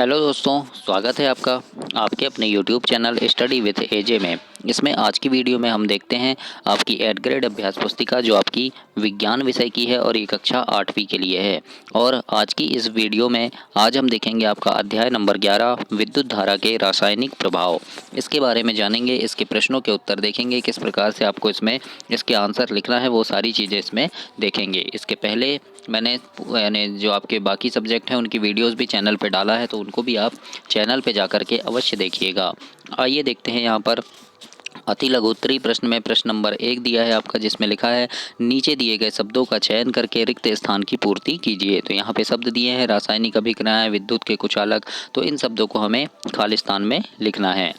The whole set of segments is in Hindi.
हेलो दोस्तों, स्वागत है आपका आपके अपने यूट्यूब चैनल स्टडी विद एजे में। इसमें आज की वीडियो में हम देखते हैं आपकी 8th ग्रेड अभ्यास पुस्तिका जो आपकी विज्ञान विषय की है और ये कक्षा 8वीं के लिए है। और आज की इस वीडियो में आज हम देखेंगे आपका अध्याय नंबर 11 विद्युत धारा के रासायनिक प्रभाव। इसके बारे में जानेंगे, इसके प्रश्नों के उत्तर देखेंगे, किस प्रकार से आपको इसमें इसके आंसर लिखना है वो सारी चीज़ें इसमें देखेंगे। इसके पहले मैंने यानी जो आपके बाकी सब्जेक्ट हैं उनकी वीडियोस भी चैनल पे डाला है, तो उनको भी आप चैनल पे जा कर के अवश्य देखिएगा। आइए देखते हैं यहाँ पर अति लघुत्तरी प्रश्न में प्रश्न नंबर 1 दिया है आपका, जिसमें लिखा है नीचे दिए गए शब्दों का चयन करके रिक्त स्थान की पूर्ति कीजिए। तो यहाँ पे शब्द दिए हैं रासायनिक अभिक्रियाएं, विद्युत के कुचालक, तो इन शब्दों को हमें खाली स्थान में लिखना है।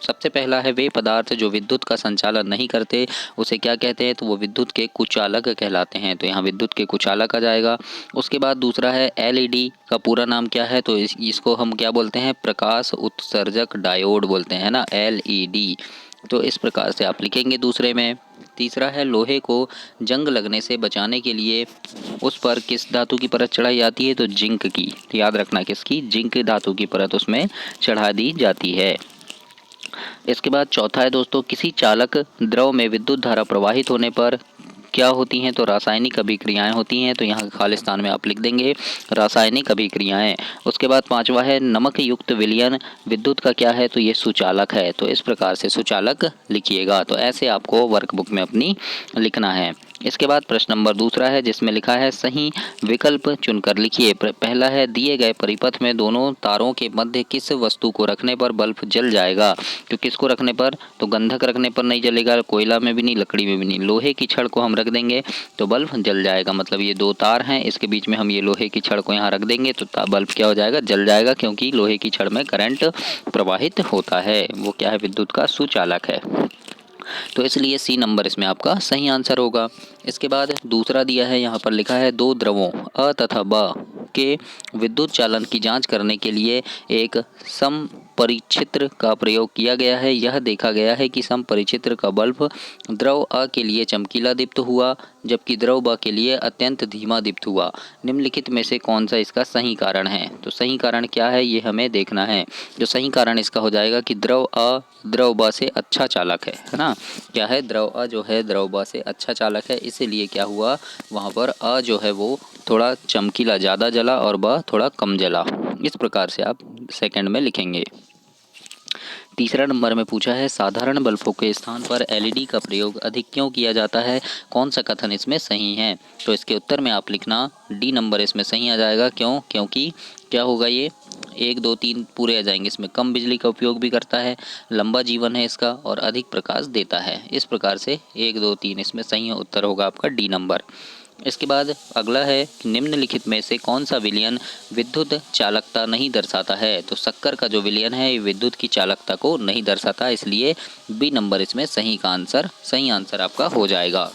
सबसे पहला है वे पदार्थ जो विद्युत का संचालन नहीं करते उसे क्या कहते हैं, तो वो विद्युत के कुचालक कहलाते हैं। तो यहाँ विद्युत के कुचालक आ जाएगा। उसके बाद दूसरा है एलईडी का पूरा नाम क्या है, तो इसको हम क्या बोलते हैं, प्रकाश उत्सर्जक डायोड बोलते हैं ना, एलईडी। तो इस प्रकार से आप लिखेंगे दूसरे में। तीसरा है लोहे को जंग लगने से बचाने के लिए उस पर किस धातु की परत चढ़ाई जाती है, तो जिंक की। तो याद रखना किसकी, जिंक धातु की परत उसमें चढ़ा दी जाती है। इसके बाद चौथा है दोस्तों, किसी चालक द्रव में विद्युत धारा प्रवाहित होने पर क्या होती हैं, तो रासायनिक अभिक्रियाएं होती हैं। तो यहाँ खाली स्थान में आप लिख देंगे रासायनिक अभिक्रियाएं। उसके बाद पांचवा है नमक युक्त विलयन विद्युत का क्या है, तो ये सुचालक है। तो इस प्रकार से सुचालक लिखिएगा। तो ऐसे आपको वर्कबुक में अपनी लिखना है। इसके बाद प्रश्न नंबर दूसरा है, जिसमें लिखा है सही विकल्प चुनकर लिखिए। पहला है दिए गए परिपथ में दोनों तारों के मध्य किस वस्तु को रखने पर बल्ब जल जाएगा। तो किसको रखने पर, तो गंधक रखने पर नहीं जलेगा, कोयला में भी नहीं, लकड़ी में भी नहीं। लोहे की छड़ को हम रख देंगे तो बल्ब जल जाएगा। मतलब ये दो तार हैं, इसके बीच में हम ये लोहे की छड़ को यहाँ रख देंगे तो बल्ब क्या हो जाएगा, जल जाएगा, क्योंकि लोहे की छड़ में करंट प्रवाहित होता है। वो क्या है, विद्युत का सुचालक है। तो इसलिए सी नंबर इसमें आपका सही आंसर होगा। इसके बाद दूसरा दिया है, यहाँ पर लिखा है दो द्रवों अ तथा ब के विद्युत चालन की जांच करने के लिए एक समपरिचित्र का प्रयोग किया गया है। यह देखा गया है कि समपरिचित्र का बल्ब द्रव अ के लिए चमकीला दीप्त हुआ, जबकि द्रव ब के लिए अत्यंत धीमा दीप्त हुआ। निम्नलिखित में से कौन सा इसका सही कारण है, तो सही कारण क्या है ये हमें देखना है। जो सही कारण इसका हो जाएगा कि द्रव अ द्रव ब से अच्छा चालक है ना। क्या है, द्रव अ जो है द्रव ब से अच्छा चालक है, इसीलिए क्या हुआ, वहाँ पर अ जो है वो थोड़ा चमकीला ज़्यादा जला और ब थोड़ा कम जला। इस प्रकार से आप सेकंड में लिखेंगे। तीसरा नंबर में पूछा है साधारण बल्बों के स्थान पर एलईडी का प्रयोग अधिक क्यों किया जाता है, कौन सा कथन इसमें सही है। तो इसके उत्तर में आप लिखना डी नंबर इसमें सही आ जाएगा। क्यों, क्योंकि क्या होगा, ये 1 2 3 पूरे आ जाएंगे। इसमें कम बिजली का उपयोग भी करता है, लंबा जीवन है इसका और अधिक प्रकाश देता है। इस प्रकार से 1 2 3 इसमें सही उत्तर होगा आपका डी नंबर। इसके बाद अगला है निम्नलिखित में से कौन सा विलयन विद्युत चालकता नहीं दर्शाता है। तो शक्कर का जो विलयन है ये विद्युत की चालकता को नहीं दर्शाता, इसलिए बी नंबर इसमें सही आंसर आपका हो जाएगा।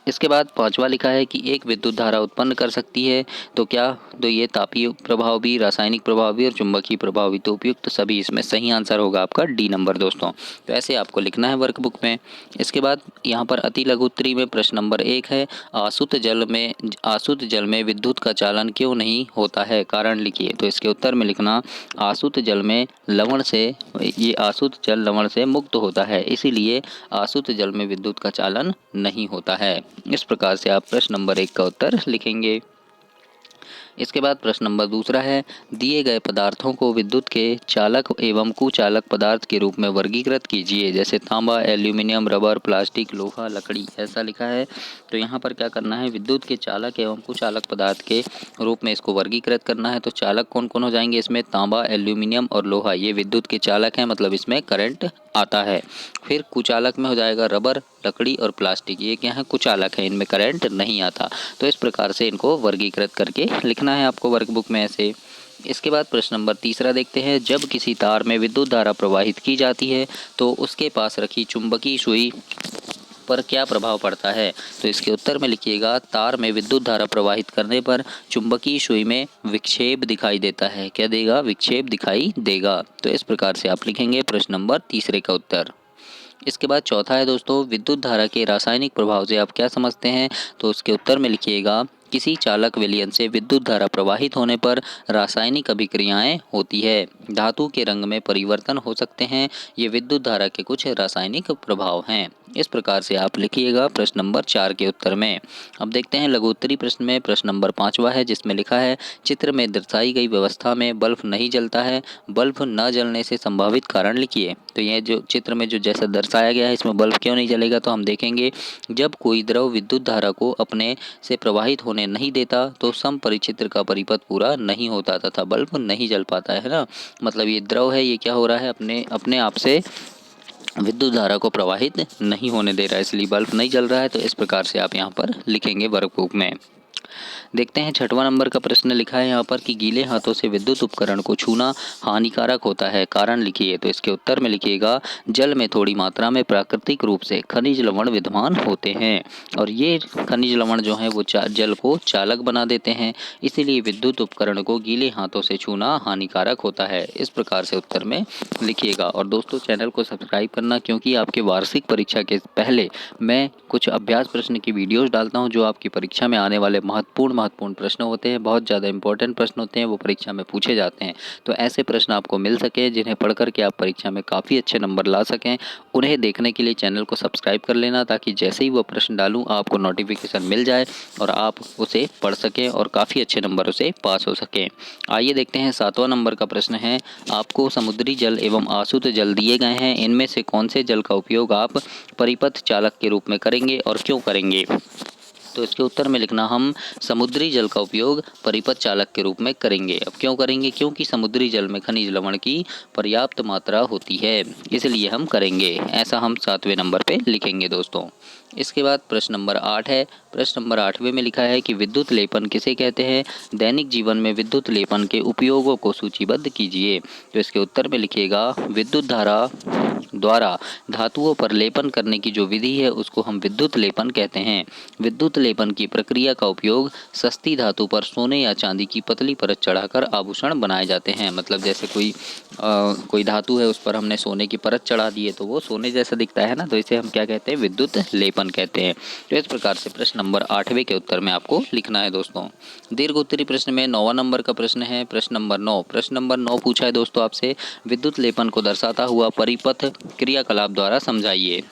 इसके बाद पांचवा लिखा है कि एक विद्युत धारा उत्पन्न कर सकती है, तो क्या, तो ये तापीय प्रभाव भी, रासायनिक प्रभाव भी और चुंबकीय प्रभाव भी। तो उपयुक्त सभी इसमें सही आंसर होगा आपका डी नंबर दोस्तों। तो ऐसे आपको लिखना है वर्कबुक में। इसके बाद यहाँ पर अति लघु उत्तरी में प्रश्न नंबर 1 है आसुत जल में विद्युत का चालन क्यों नहीं होता है, कारण लिखिए। तो इसके उत्तर में लिखना आसुत जल में लवण से, ये आसुत जल लवण से मुक्त होता है, इसीलिए आसुत जल में विद्युत का चालन नहीं होता है। इस प्रकार से आप प्रश्न नंबर 1 का उत्तर लिखेंगे। इसके बाद प्रश्न नंबर दूसरा है दिए गए पदार्थों को विद्युत के चालक एवं कुचालक पदार्थ के रूप में वर्गीकृत कीजिए, जैसे तांबा, एल्यूमिनियम, रबर, प्लास्टिक, लोहा, लकड़ी, ऐसा लिखा है। तो यहाँ पर क्या करना है, विद्युत के चालक एवं कुचालक पदार्थ के रूप में इसको वर्गीकृत करना है। तो चालक कौन कौन हो जाएंगे इसमें, तांबा, एल्यूमिनियम और लोहा, ये विद्युत के चालक हैं, मतलब इसमें करंट आता है। फिर कुचालक में हो जाएगा रबर, लकड़ी और प्लास्टिक, ये क्या है, कुचालक है, इनमें करंट नहीं आता। तो इस प्रकार से इनको वर्गीकृत करके लिखना है आपको वर्कबुक में ऐसे। इसके बाद प्रश्न नंबर तीसरा देखते हैं जब किसी तार में विद्युत धारा प्रवाहित की जाती है तो उसके पास रखी चुंबकीय सुई पर क्या प्रभाव पड़ता है। तो इसके उत्तर में लिखिएगा तार में विद्युत धारा प्रवाहित करने पर चुंबकीय सुई में विक्षेप दिखाई देता है। क्या देगा, विक्षेप दिखाई देगा। तो इस प्रकार से आप लिखेंगे प्रश्न नंबर तीसरे का उत्तर। इसके बाद चौथा है दोस्तों विद्युत धारा के रासायनिक प्रभाव से आप क्या समझते हैं। तो उसके उत्तर में लिखिएगा किसी चालक विलयन से विद्युत धारा प्रवाहित होने पर रासायनिक अभिक्रियाएं होती है। धातु के रंग में परिवर्तन हो सकते हैं। ये विद्युत धारा के कुछ रासायनिक प्रभाव हैं। इस प्रकार से आप लिखिएगा प्रश्न नंबर 4 के उत्तर में। अब देखते हैं लघु उत्तरी प्रश्न में। प्रश्न नंबर 5वां है, जिसमें लिखा है चित्र में दर्शाई गई व्यवस्था में बल्ब नहीं जलता है, बल्ब न जलने से संभावित कारण लिखिए। तो यह जो चित्र में जो जैसा दर्शाया गया है, इसमें बल्ब क्यों नहीं जलेगा, तो हम देखेंगे जब कोई द्रव विद्युत धारा को अपने से प्रवाहित होने नहीं देता तो समपरिचित्र का परिपथ पूरा नहीं होता तथा बल्ब नहीं जल पाता है ना। मतलब ये द्रव है, ये क्या हो रहा है, अपने आप से विद्युत धारा को प्रवाहित नहीं होने दे रहा है, इसलिए बल्ब नहीं जल रहा है। तो इस प्रकार से आप यहाँ पर लिखेंगे वर्कबुक में। देखते हैं 6वां नंबर का प्रश्न लिखा है यहाँ पर कि गीले हाथों से विद्युत उपकरण को छूना हानिकारक होता है, कारण लिखिए। तो इसके उत्तर में लिखिएगा जल में थोड़ी मात्रा में प्राकृतिक रूप से खनिज लवण विद्यमान होते हैं और ये खनिज लवण जो है वो जल को चालक बना देते हैं, इसीलिए विद्युत उपकरण को गीले हाथों से छूना हानिकारक होता है। इस प्रकार से उत्तर में लिखिएगा। और दोस्तों चैनल को सब्सक्राइब करना, क्योंकि आपके वार्षिक परीक्षा के पहले मैं कुछ अभ्यास प्रश्न की वीडियोस डालता हूं जो आपकी परीक्षा में आने वाले महत्वपूर्ण प्रश्न होते हैं, बहुत ज़्यादा इंपॉर्टेंट प्रश्न होते हैं, वो परीक्षा में पूछे जाते हैं। तो ऐसे प्रश्न आपको मिल सके जिन्हें पढ़ करके आप परीक्षा में काफ़ी अच्छे नंबर ला सकें, उन्हें देखने के लिए चैनल को सब्सक्राइब कर लेना, ताकि जैसे ही वो प्रश्न डालूँ आपको नोटिफिकेशन मिल जाए और आप उसे पढ़ सकें और काफ़ी अच्छे नंबरों से पास हो सकें। आइए देखते हैं 7वां नंबर का प्रश्न है, आपको समुद्री जल एवं आसुत जल दिए गए हैं, इनमें से कौन से जल का उपयोग आप परिपथ चालक के रूप में करेंगे और क्यों करेंगे। तो इसके उत्तर में लिखना हम समुद्री जल का उपयोग परिपथ चालक के रूप में करेंगे। अब क्यों करेंगे, क्योंकि समुद्री जल में खनिज लवण की पर्याप्त मात्रा होती है, इसलिए हम करेंगे। ऐसा हम 7वें नंबर पे लिखेंगे दोस्तों। इसके बाद प्रश्न नंबर 8 है। प्रश्न नंबर 8वें में लिखा है कि विद्युत लेपन किसे कहते हैं, दैनिक जीवन में विद्युत लेपन के उपयोगों को सूचीबद्ध कीजिए। तो इसके उत्तर में लिखिएगा विद्युत धारा द्वारा धातुओं पर लेपन करने की जो विधि है उसको हम विद्युत लेपन कहते हैं। विद्युत लेपन की प्रक्रिया का उपयोग सस्ती धातु पर सोने या चांदी की पतली परत चढ़ाकर आभूषण बनाए जाते हैं। मतलब जैसे कोई धातु है, उस पर हमने सोने की परत चढ़ा दी है तो वो सोने जैसा दिखता है ना, तो इसे हम क्या कहते हैं, विद्युत लेपन कहते हैं। तो इस प्रकार से प्रश्न नंबर 8वें के उत्तर में आपको लिखना है दोस्तों। दीर्घ उत्तरी प्रश्न में 9वां नंबर का प्रश्न है, प्रश्न नंबर 9। प्रश्न नंबर 9 पूछा है दोस्तों आपसे, विद्युत लेपन को दर्शाता हुआ परिपथ क्रियाकलाप द्वारा समझाइए।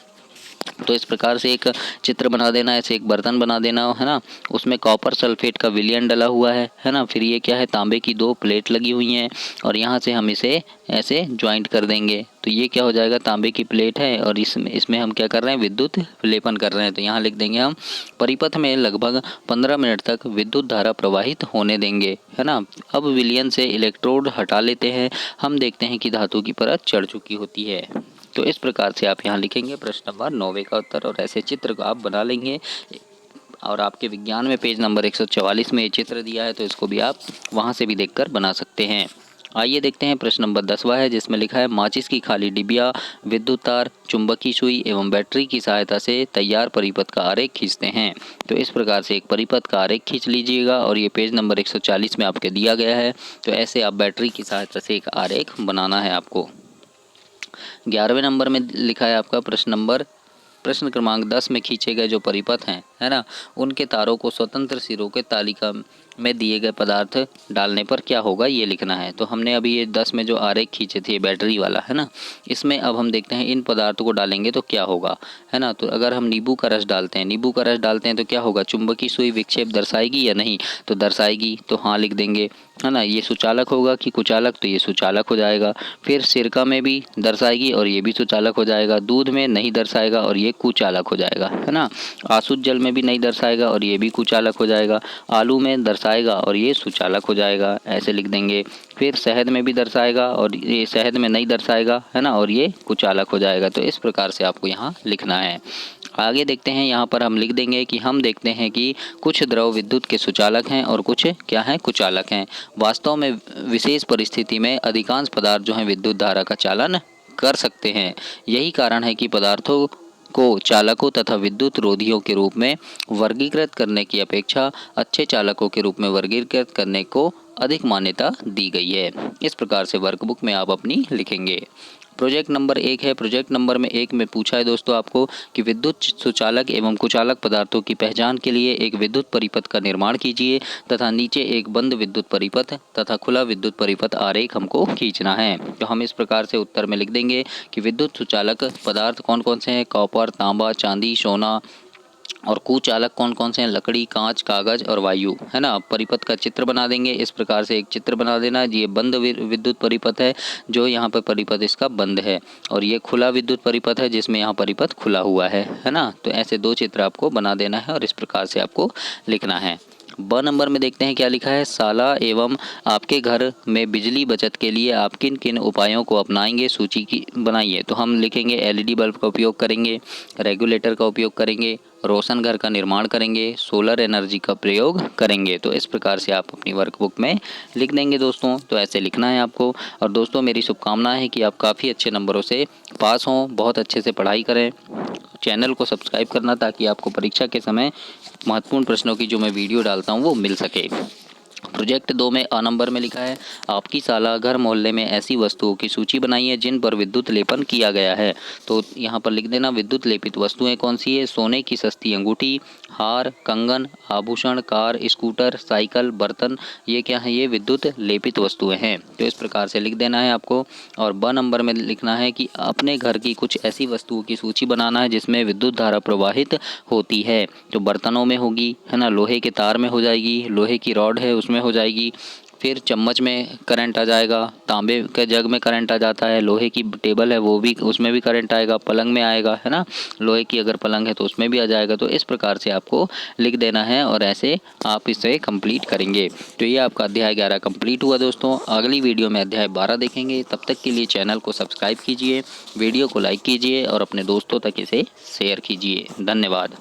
तो इस प्रकार से एक चित्र बना देना, ऐसे एक बर्तन बना देना है ना, उसमें कॉपर सल्फेट का विलयन डला हुआ है ना, फिर ये क्या है, तांबे की 2 प्लेट लगी हुई हैं और यहाँ से हम इसे ऐसे ज्वाइंट कर देंगे। तो ये क्या हो जाएगा, तांबे की प्लेट है और इसमें हम क्या कर रहे हैं, विद्युत लेपन कर रहे हैं। तो यहाँ लिख देंगे हम परिपथ में लगभग 15 मिनट तक विद्युत धारा प्रवाहित होने देंगे, है ना। अब विलयन से इलेक्ट्रोड हटा लेते हैं, हम देखते हैं कि धातु की परत चढ़ चुकी होती है। तो इस प्रकार से आप यहाँ लिखेंगे प्रश्न नंबर 9वें का उत्तर और ऐसे चित्र को आप बना लेंगे। और आपके विज्ञान में पेज नंबर 144 में ये चित्र दिया है, तो इसको भी आप वहाँ से भी देखकर बना सकते हैं। आइए देखते हैं प्रश्न नंबर 10वां है, जिसमें लिखा है माचिस की खाली डिबिया, विद्युत तार, चुंबकीय सुई एवं बैटरी की सहायता से तैयार परिपथ का आरेख खींचते हैं। तो इस प्रकार से एक परिपथ का आरेख खींच लीजिएगा और ये पेज नंबर 140 में आपके दिया गया है। तो ऐसे आप बैटरी की सहायता से एक आरेख बनाना है आपको। 11वें नंबर में लिखा है आपका प्रश्न क्रमांक 10 में खींचे गए जो परिपथ हैं, है ना, उनके तारों को स्वतंत्र सिरों के तालिका में दिए गए पदार्थ डालने पर क्या होगा, ये लिखना है। तो हमने अभी ये 10 में जो आरेख खींचे थे बैटरी वाला, है ना, इसमें अब हम देखते हैं इन पदार्थों को डालेंगे तो क्या होगा, है ना। तो अगर हम नींबू का रस डालते हैं तो क्या होगा, चुंबकीय सुई विक्षेप दर्शाएगी या नहीं, तो दर्शाएगी, तो हाँ लिख देंगे, है ना। ये सुचालक होगा कि कुचालक, तो ये सुचालक हो जाएगा। फिर सिरका में भी दर्शाएगी और ये भी सुचालक हो जाएगा। दूध में नहीं दर्शाएगा और ये कुचालक हो जाएगा, है ना। आसुत जल में भी नहीं दर्शाएगा और ये भी कुचालक हो जाएगा। आलू में दर्शाएगा और ये सुचालक हो जाएगा, ऐसे लिख देंगे। फिर शहद में भी दर्शाएगा और ये शहद में नहीं दर्शाएगा, है ना, और ये कुचालक हो जाएगा। तो इस प्रकार से आपको यहाँ लिखना है। आगे देखते हैं, यहाँ पर हम लिख देंगे कि हम देखते हैं कि कुछ द्रव विद्युत के सुचालक हैं और कुछ क्या हैं, कुचालक हैं। वास्तव में विशेष परिस्थिति में अधिकांश पदार्थ जो हैं विद्युत धारा का चालन कर सकते हैं। यही कारण है कि पदार्थों को चालकों तथा विद्युत रोधियों के रूप में वर्गीकृत करने की अपेक्षा अच्छे चालकों के रूप में वर्गीकृत करने को अधिक मान्यता दी गई है। इस प्रकार से वर्कबुक में आप अपनी लिखेंगे। प्रोजेक्ट नंबर 1 है। प्रोजेक्ट नंबर में 1 में पूछा है दोस्तों आपको कि विद्युत सुचालक एवं कुचालक पदार्थों की पहचान के लिए एक विद्युत परिपथ का निर्माण कीजिए तथा नीचे एक बंद विद्युत परिपथ तथा खुला विद्युत परिपथ आरेख हमको खींचना है। तो हम इस प्रकार से उत्तर में लिख देंगे कि विद्युत सुचालक पदार्थ कौन कौन से हैं, कॉपर, तांबा, चांदी, सोना, और कुचालक कौन कौन से हैं, लकड़ी, कांच, कागज और वायु, है ना। परिपथ का चित्र बना देंगे। इस प्रकार से एक चित्र बना देना। ये बंद विद्युत परिपथ है, जो यहाँ पर परिपथ इसका बंद है, और ये खुला विद्युत परिपथ है जिसमें यहाँ परिपथ खुला हुआ है ना। तो ऐसे 2 चित्र आपको बना देना है और इस प्रकार से आपको लिखना है। ब नंबर में देखते हैं क्या लिखा है। साला एवं आपके घर में बिजली बचत के लिए आप किन किन उपायों को अपनाएंगे, सूची की बनाइए। तो हम लिखेंगे एलईडी बल्ब का उपयोग करेंगे, रेगुलेटर का उपयोग करेंगे, रोशन घर का निर्माण करेंगे, सोलर एनर्जी का प्रयोग करेंगे। तो इस प्रकार से आप अपनी वर्कबुक में लिख देंगे दोस्तों। तो ऐसे लिखना है आपको। और दोस्तों मेरी शुभकामना है कि आप काफ़ी अच्छे नंबरों से पास हों, बहुत अच्छे से पढ़ाई करें। चैनल को सब्सक्राइब करना ताकि आपको परीक्षा के समय महत्वपूर्ण प्रश्नों की जो मैं वीडियो डालता हूँ वो मिल सके। प्रोजेक्ट 2 में अ नंबर में लिखा है आपकी शाला घर मोहल्ले में ऐसी वस्तुओं की सूची बनाई है जिन पर विद्युत लेपन किया गया है। तो यहाँ पर लिख देना विद्युत लेपित वस्तुएं कौन सी है। सोने की सस्ती अंगूठी, हार, कंगन, आभूषण, कार, स्कूटर, साइकिल, बर्तन, ये क्या है, ये विद्युत लेपित वस्तुएं हैं। तो इस प्रकार से लिख देना है आपको। और ब नंबर में लिखना है कि अपने घर की कुछ ऐसी वस्तुओं की सूची बनाना है जिसमें विद्युत धारा प्रवाहित होती है। तो बर्तनों में होगी, है ना, लोहे के तार में हो जाएगी, लोहे की रॉड है उसमें हो जाएगी, फिर चम्मच में करंट आ जाएगा, तांबे के जग में करंट आ जाता है, लोहे की टेबल है वो भी, उसमें भी करंट आएगा, पलंग में आएगा, है ना, लोहे की अगर पलंग है तो उसमें भी आ जाएगा। तो इस प्रकार से आपको लिख देना है और ऐसे आप इसे कंप्लीट करेंगे। तो ये आपका अध्याय 11 कंप्लीट हुआ दोस्तों। अगली वीडियो में अध्याय 12 देखेंगे। तब तक के लिए चैनल को सब्सक्राइब कीजिए, वीडियो को लाइक कीजिए और अपने दोस्तों तक इसे शेयर कीजिए। धन्यवाद।